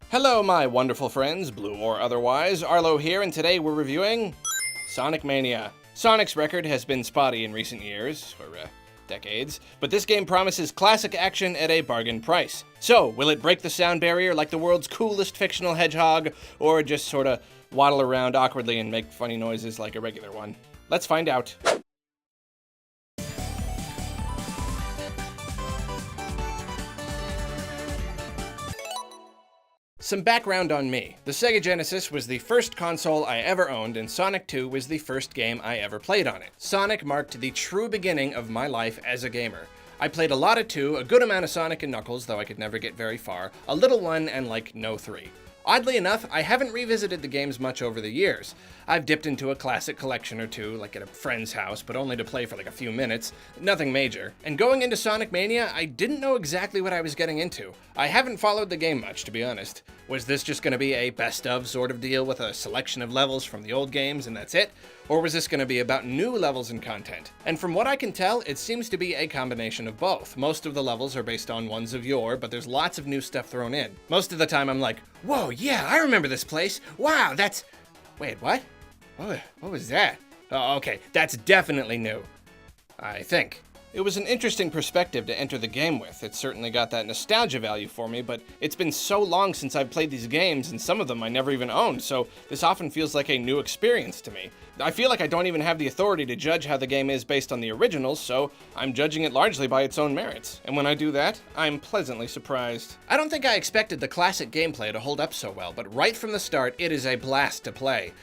Hello, my wonderful friends, blue or otherwise. Arlo here, and today we're reviewing Sonic Mania. Sonic's record has been spotty in recent years, or decades, but this game promises classic action at a bargain price. So, will it break the sound barrier like the world's coolest fictional hedgehog, or just sorta waddle around awkwardly and make funny noises like a regular one? Let's find out. Some background on me. The Sega Genesis was the first console I ever owned, and Sonic 2 was the first game I ever played on it. Sonic marked the true beginning of my life as a gamer. I played a lot of 2, a good amount of Sonic and Knuckles, though I could never get very far, a little 1, and like no 3. Oddly enough, I haven't revisited the games much over the years. I've dipped into a classic collection or two, like at a friend's house, but only to play for like a few minutes. Nothing major. And going into Sonic Mania, I didn't know exactly what I was getting into. I haven't followed the game much, to be honest. Was this just going to be a best-of sort of deal with a selection of levels from the old games and that's it? Or was this going to be about new levels and content? And from what I can tell, it seems to be a combination of both. Most of the levels are based on ones of yore, but there's lots of new stuff thrown in. Most of the time I'm like, whoa, yeah, I remember this place. Wow, that's... Wait, what? What was that? Oh, okay, that's definitely new. I think. It was an interesting perspective to enter the game with. It certainly got that nostalgia value for me, but it's been so long since I've played these games, and some of them I never even owned, so this often feels like a new experience to me. I feel like I don't even have the authority to judge how the game is based on the originals, so I'm judging it largely by its own merits. And when I do that, I'm pleasantly surprised. I don't think I expected the classic gameplay to hold up so well, but right from the start, it is a blast to play.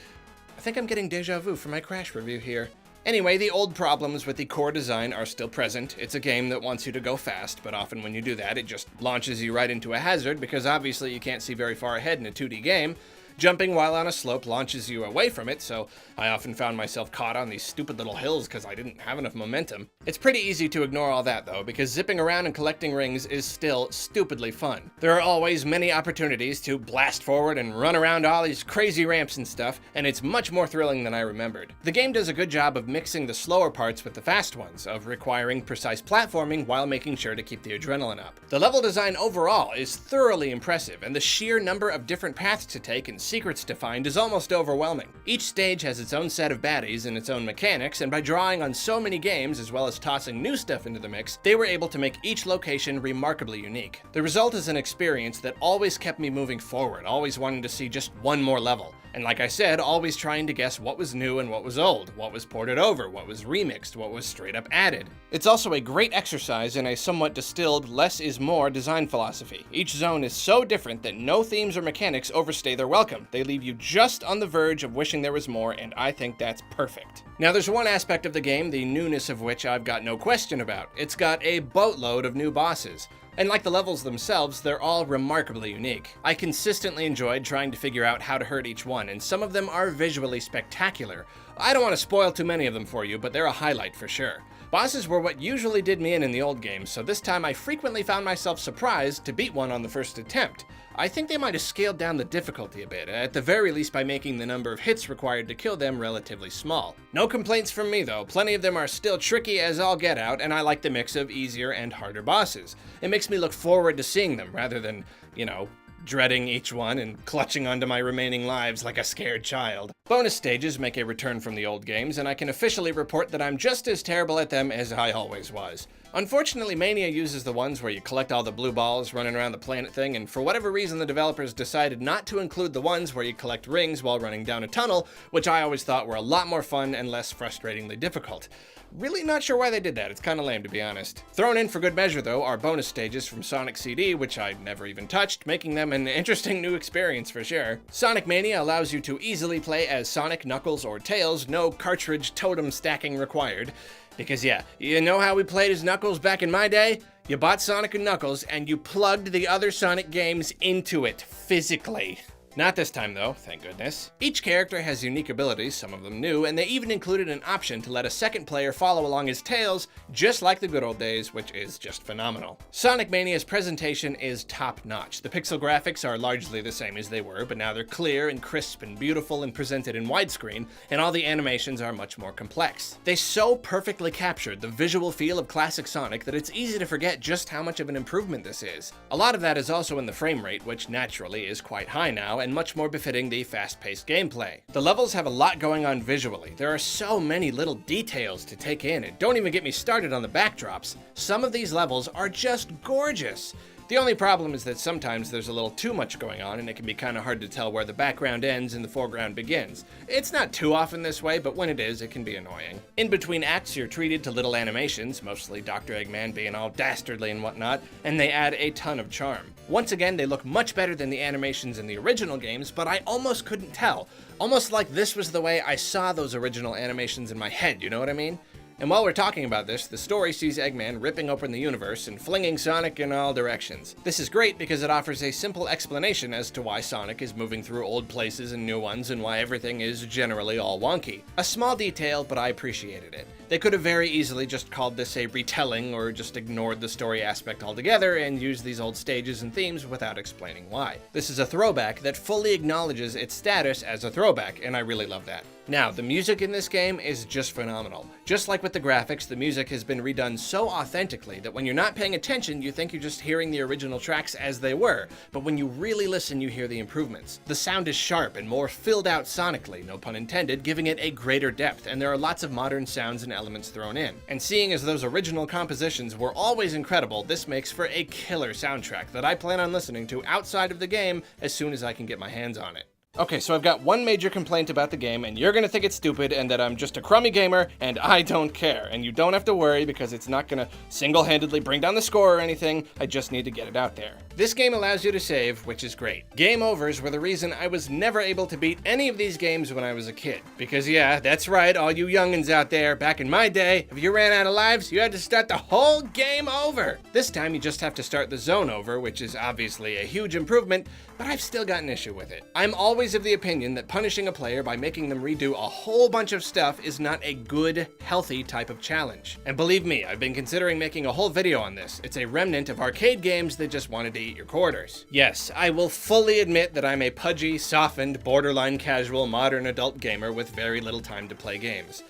I think I'm getting deja vu for my Crash review here. Anyway, the old problems with the core design are still present. It's a game that wants you to go fast, but often when you do that, it just launches you right into a hazard because obviously you can't see very far ahead in a 2D game. Jumping while on a slope launches you away from it, so I often found myself caught on these stupid little hills because I didn't have enough momentum. It's pretty easy to ignore all that though, because zipping around and collecting rings is still stupidly fun. There are always many opportunities to blast forward and run around all these crazy ramps and stuff, and it's much more thrilling than I remembered. The game does a good job of mixing the slower parts with the fast ones, of requiring precise platforming while making sure to keep the adrenaline up. The level design overall is thoroughly impressive, and the sheer number of different paths to take and secrets to find is almost overwhelming. Each stage has its own set of baddies and its own mechanics, and by drawing on so many games as well as tossing new stuff into the mix, they were able to make each location remarkably unique. The result is an experience that always kept me moving forward, always wanting to see just one more level. And like I said, always trying to guess what was new and what was old, what was ported over, what was remixed, what was straight up added. It's also a great exercise in a somewhat distilled, less is more design philosophy. Each zone is so different that no themes or mechanics overstay their welcome. They leave you just on the verge of wishing there was more, and I think that's perfect. Now there's one aspect of the game, the newness of which I've got no question about. It's got a boatload of new bosses. And like the levels themselves, they're all remarkably unique. I consistently enjoyed trying to figure out how to hurt each one, and some of them are visually spectacular. I don't want to spoil too many of them for you, but they're a highlight for sure. Bosses were what usually did me in the old games, so this time I frequently found myself surprised to beat one on the first attempt. I think they might have scaled down the difficulty a bit, at the very least by making the number of hits required to kill them relatively small. No complaints from me though, plenty of them are still tricky as all get out, and I like the mix of easier and harder bosses. It makes me look forward to seeing them rather than, dreading each one and clutching onto my remaining lives like a scared child. Bonus stages make a return from the old games, and I can officially report that I'm just as terrible at them as I always was. Unfortunately, Mania uses the ones where you collect all the blue balls running around the planet thing, and for whatever reason the developers decided not to include the ones where you collect rings while running down a tunnel, which I always thought were a lot more fun and less frustratingly difficult. Really not sure why they did that, it's kinda lame to be honest. Thrown in for good measure though are bonus stages from Sonic CD, which I never even touched, making them an interesting new experience for sure. Sonic Mania allows you to easily play as Sonic, Knuckles, or Tails, no cartridge totem stacking required. Because yeah, you know how we played as Knuckles back in my day? You bought Sonic and Knuckles and you plugged the other Sonic games into it, physically. Not this time though, thank goodness. Each character has unique abilities, some of them new, and they even included an option to let a second player follow along his tails, just like the good old days, which is just phenomenal. Sonic Mania's presentation is top-notch. The pixel graphics are largely the same as they were, but now they're clear and crisp and beautiful and presented in widescreen, and all the animations are much more complex. They so perfectly captured the visual feel of classic Sonic that it's easy to forget just how much of an improvement this is. A lot of that is also in the frame rate, which naturally is quite high now, and much more befitting the fast-paced gameplay. The levels have a lot going on visually. There are so many little details to take in, and don't even get me started on the backdrops. Some of these levels are just gorgeous. The only problem is that sometimes there's a little too much going on and it can be kind of hard to tell where the background ends and the foreground begins. It's not too often this way, but when it is, it can be annoying. In between acts, you're treated to little animations, mostly Dr. Eggman being all dastardly and whatnot, and they add a ton of charm. Once again, they look much better than the animations in the original games, but I almost couldn't tell. Almost like this was the way I saw those original animations in my head, you know what I mean? And while we're talking about this, the story sees Eggman ripping open the universe and flinging Sonic in all directions. This is great because it offers a simple explanation as to why Sonic is moving through old places and new ones and why everything is generally all wonky. A small detail, but I appreciated it. They could have very easily just called this a retelling or just ignored the story aspect altogether and used these old stages and themes without explaining why. This is a throwback that fully acknowledges its status as a throwback, and I really love that. Now, the music in this game is just phenomenal. Just like with the graphics, the music has been redone so authentically that when you're not paying attention, you think you're just hearing the original tracks as they were, but when you really listen, you hear the improvements. The sound is sharp and more filled out sonically, no pun intended, giving it a greater depth, and there are lots of modern sounds and elements thrown in. And seeing as those original compositions were always incredible, this makes for a killer soundtrack that I plan on listening to outside of the game as soon as I can get my hands on it. Okay, so I've got one major complaint about the game, and you're gonna think it's stupid and that I'm just a crummy gamer, and I don't care. And you don't have to worry because it's not gonna single-handedly bring down the score or anything. I just need to get it out there. This game allows you to save, which is great. Game overs were the reason I was never able to beat any of these games when I was a kid. Because yeah, that's right, all you youngins out there, back in my day, if you ran out of lives, you had to start the whole game over. This time you just have to start the zone over, which is obviously a huge improvement, but I've still got an issue with it. I'm always of the opinion that punishing a player by making them redo a whole bunch of stuff is not a good, healthy type of challenge. And believe me, I've been considering making a whole video on this. It's a remnant of arcade games that just wanted to eat your quarters. Yes, I will fully admit that I'm a pudgy, softened, borderline casual, modern adult gamer with very little time to play games.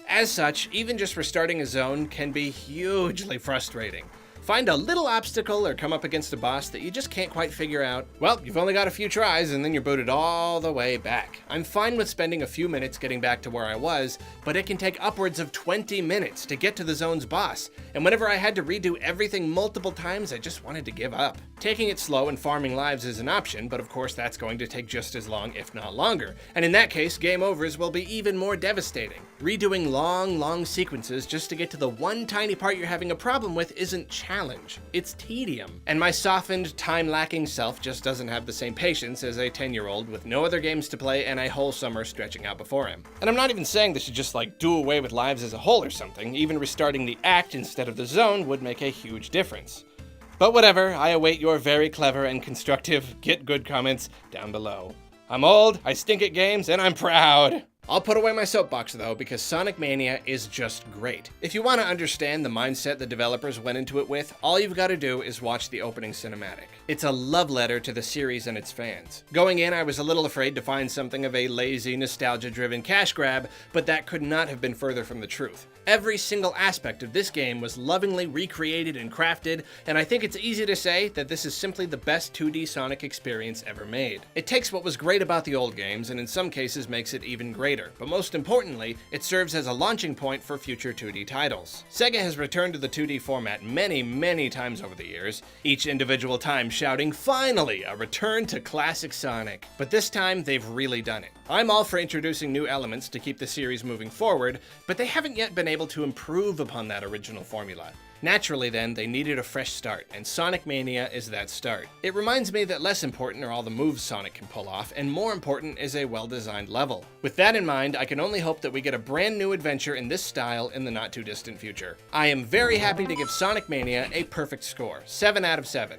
As such, even just restarting a zone can be hugely frustrating. Find a little obstacle or come up against a boss that you just can't quite figure out, well, you've only got a few tries and then you're booted all the way back. I'm fine with spending a few minutes getting back to where I was, but it can take upwards of 20 minutes to get to the zone's boss, and whenever I had to redo everything multiple times, I just wanted to give up. Taking it slow and farming lives is an option, but of course that's going to take just as long, if not longer, and in that case, game overs will be even more devastating. Redoing long sequences just to get to the one tiny part you're having a problem with isn't challenge, it's tedium. And my softened, time-lacking self just doesn't have the same patience as a 10-year-old with no other games to play and a whole summer stretching out before him. And I'm not even saying they should just do away with lives as a whole or something. Even restarting the act instead of the zone would make a huge difference. But whatever, I await your very clever and constructive get good comments down below. I'm old, I stink at games, and I'm proud! I'll put away my soapbox though, because Sonic Mania is just great. If you want to understand the mindset the developers went into it with, all you've got to do is watch the opening cinematic. It's a love letter to the series and its fans. Going in, I was a little afraid to find something of a lazy, nostalgia-driven cash grab, but that could not have been further from the truth. Every single aspect of this game was lovingly recreated and crafted, and I think it's easy to say that this is simply the best 2D Sonic experience ever made. It takes what was great about the old games, and in some cases makes it even greater. But most importantly, it serves as a launching point for future 2D titles. Sega has returned to the 2D format many times over the years, each individual time shouting, "Finally, a return to classic Sonic." But this time, they've really done it. I'm all for introducing new elements to keep the series moving forward, but they haven't yet been able to improve upon that original formula. Naturally then, they needed a fresh start, and Sonic Mania is that start. It reminds me that less important are all the moves Sonic can pull off, and more important is a well-designed level. With that in mind, I can only hope that we get a brand new adventure in this style in the not too distant future. I am very happy to give Sonic Mania a perfect score, 7 out of 7.